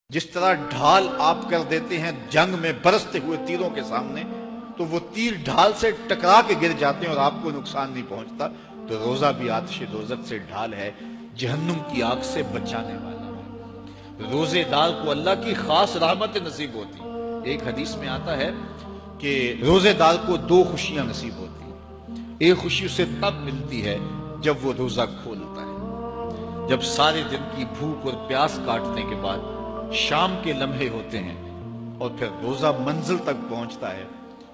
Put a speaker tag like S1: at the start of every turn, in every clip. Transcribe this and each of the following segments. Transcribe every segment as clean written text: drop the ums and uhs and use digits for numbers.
S1: جس طرح ڈھال آپ کر دیتے ہیں جنگ میں برستے ہوئے تیروں کے سامنے، تو وہ تیر ڈھال سے ٹکرا کے گر جاتے ہیں اور آپ کو نقصان نہیں پہنچتا، تو روزہ بھی آتش دوزخ سے ڈھال ہے، جہنم کی آگ سے بچانے والا ہے۔ روزے دار کو اللہ کی خاص رحمت نصیب ہوتی۔ ایک حدیث میں آتا ہے کہ روزے دار کو دو خوشیاں نصیب ہوتی ہیں۔ ایک خوشی اسے تب ملتی ہے جب وہ روزہ کھولتا ہے، جب سارے دن کی بھوک اور پیاس کاٹنے کے بعد شام کے لمحے ہوتے ہیں اور پھر روزہ منزل تک پہنچتا ہے،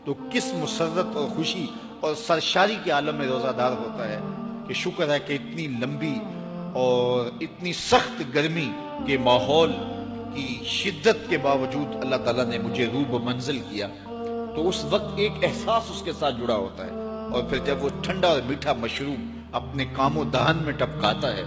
S1: تو کس مسرت اور خوشی اور سرشاری کے عالم میں روزہ دار ہوتا ہے کہ شکر ہے کہ اتنی لمبی اور اتنی سخت گرمی کے ماحول کی شدت کے باوجود اللہ تعالیٰ نے مجھے روح منزل کیا۔ تو اس وقت ایک احساس اس کے ساتھ جڑا ہوتا ہے، اور پھر جب وہ ٹھنڈا اور میٹھا مشروب اپنے کام و دہن میں ٹپکاتا ہے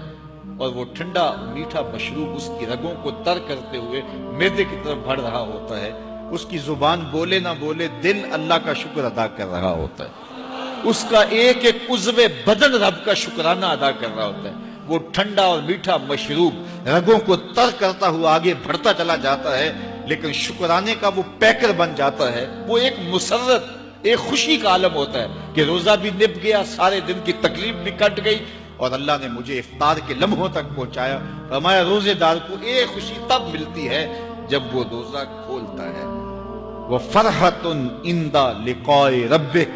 S1: اور وہ ٹھنڈا میٹھا مشروب اس کی رگوں کو تر کرتے ہوئے معدے کی طرف بڑھ رہا ہوتا ہے، اس کی زبان بولے نہ بولے دل اللہ کا شکر ادا کر رہا ہوتا ہے، اس کا ایک ایک عضو بدن رب کا شکرانہ ادا کر رہا ہوتا ہے۔ وہ ٹھنڈا اور میٹھا مشروب رگوں کو تر کرتا ہوا آگے بڑھتا چلا جاتا ہے، لیکن شکرانے کا وہ پیکر بن جاتا ہے۔ وہ ایک مسرت، ایک خوشی کا عالم ہوتا ہے کہ روزہ بھی نب گیا، سارے دن کی تکلیف بھی کٹ گئی، اور اللہ نے مجھے افطار کے لمحوں تک پہنچایا۔ فرمایا روزے دار کو ایک خوشی تب ملتی ہے جب وہ روزہ کھولتا ہے، وَفَرْحَةٌ عِنْدَ لِقَاءِ رَبِّهِ،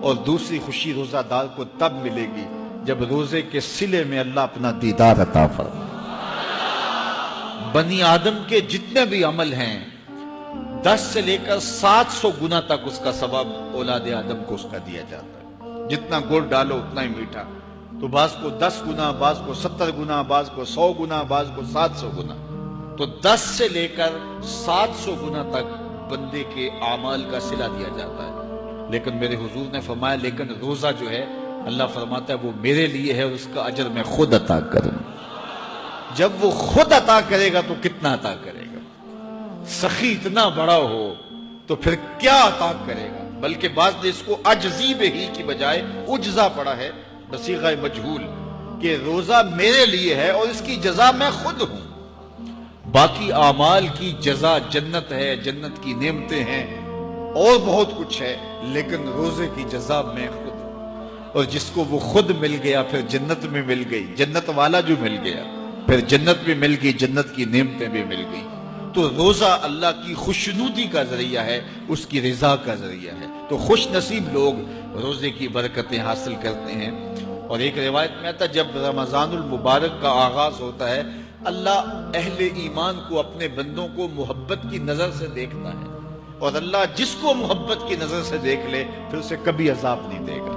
S1: اور دوسری خوشی روزہ دار کو تب ملے گی جب روزے کے صلے میں اللہ اپنا دیدار عطا فرمائے۔ بنی آدم کے جتنے بھی عمل ہیں 10 سے لے کر 700 گنا تک اس کا ثواب اولاد آدم کو اس کا دیا جاتا ہے۔ جتنا گڑ ڈالو اتنا ہی میٹھا، تو بعض کو 10 گنا، بعض کو 70 گنا، بعض کو 100 گنا، بعض کو 700 گنا، تو 10 سے لے کر 700 گنا تک بندے کے اعمال کا صلہ دیا جاتا ہے۔ لیکن میرے حضور نے فرمایا لیکن روزہ جو ہے اللہ فرماتا ہے وہ میرے لیے ہے، اور اس کا اجر میں خود عطا کروں۔ جب وہ خود عطا کرے گا تو کتنا عطا کرے گا؟ سخی اتنا بڑا ہو تو پھر کیا عطا کرے گا؟ بلکہ بعض نے اس کو عجزی بہی کی بجائے اجزا پڑھا ہے بصیغہ مجہول، کہ روزہ میرے لیے ہے اور اس کی جزا میں خود ہوں۔ باقی اعمال کی جزا جنت ہے، جنت کی نعمتیں ہیں اور بہت کچھ ہے، لیکن روزے کی جزا میں خود ہوں۔ اور جس کو وہ خود مل گیا پھر جنت میں مل گئی، جنت والا جو مل گیا پھر جنت بھی مل گئی، جنت کی نعمتیں بھی مل گئی۔ تو روزہ اللہ کی خوشنودی کا ذریعہ ہے، اس کی رضا کا ذریعہ ہے۔ تو خوش نصیب لوگ روزے کی برکتیں حاصل کرتے ہیں۔ اور ایک روایت میں آتا ہے جب رمضان المبارک کا آغاز ہوتا ہے اللہ اہل ایمان کو، اپنے بندوں کو محبت کی نظر سے دیکھتا ہے، اور اللہ جس کو محبت کی نظر سے دیکھ لے پھر اسے کبھی عذاب نہیں دے گا۔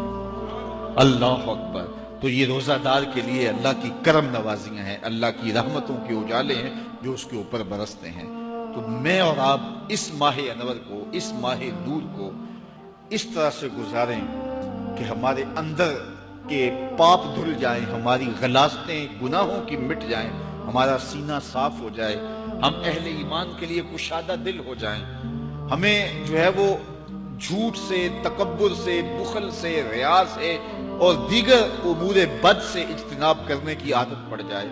S1: اللہ اکبر۔ تو یہ روزہ دار کے لیے اللہ کی کرم نوازیاں ہیں، اللہ کی رحمتوں کے اجالے ہیں جو اس کے اوپر برستے ہیں۔ تو میں اور آپ اس ماہ انور کو، اس ماہ نور کو اس طرح سے گزاریں کہ ہمارے اندر کے پاپ دھل جائیں، ہماری غلاظتیں گناہوں کی مٹ جائیں، ہمارا سینہ صاف ہو جائے، ہم اہل ایمان کے لیے کشادہ دل ہو جائیں، ہمیں جو ہے وہ جھوٹ سے، تکبر سے، بخل سے، ریا سے اور دیگر امور بد سے اجتناب کرنے کی عادت پڑ جائے۔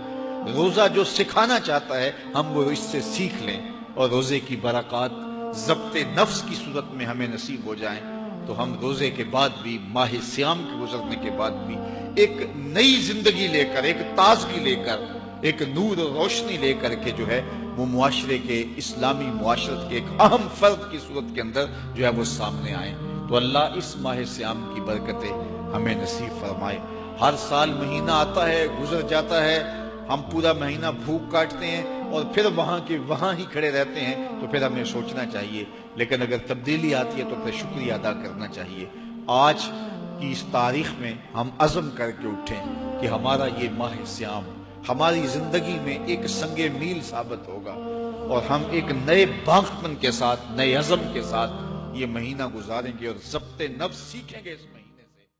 S1: روزہ جو سکھانا چاہتا ہے ہم وہ اس سے سیکھ لیں، اور روزے کی برکات ضبط نفس کی صورت میں ہمیں نصیب ہو جائیں، تو ہم روزے کے بعد بھی، ماہ سیام کے گزرنے کے بعد بھی ایک نئی زندگی لے کر، ایک تازگی لے کر، ایک نور و روشنی لے کر کے جو ہے وہ معاشرے کے، اسلامی معاشرت کے ایک اہم فرد کی صورت کے اندر جو ہے وہ سامنے آئیں۔ تو اللہ اس ماہ سیام کی برکتیں ہمیں نصیب فرمائے۔ ہر سال مہینہ آتا ہے، گزر جاتا ہے، ہم پورا مہینہ بھوک کاٹتے ہیں اور پھر وہاں کے وہاں ہی کھڑے رہتے ہیں، تو پھر ہمیں سوچنا چاہیے، لیکن اگر تبدیلی آتی ہے تو پھر شکریہ ادا کرنا چاہیے۔ آج کی اس تاریخ میں ہم عزم کر کے اٹھیں کہ ہمارا یہ ماہ سیام ہماری زندگی میں ایک سنگ میل ثابت ہوگا، اور ہم ایک نئے باغپن کے ساتھ، نئے عزم کے ساتھ یہ مہینہ گزاریں گے اور ضبط نفس سیکھیں گے اس میں۔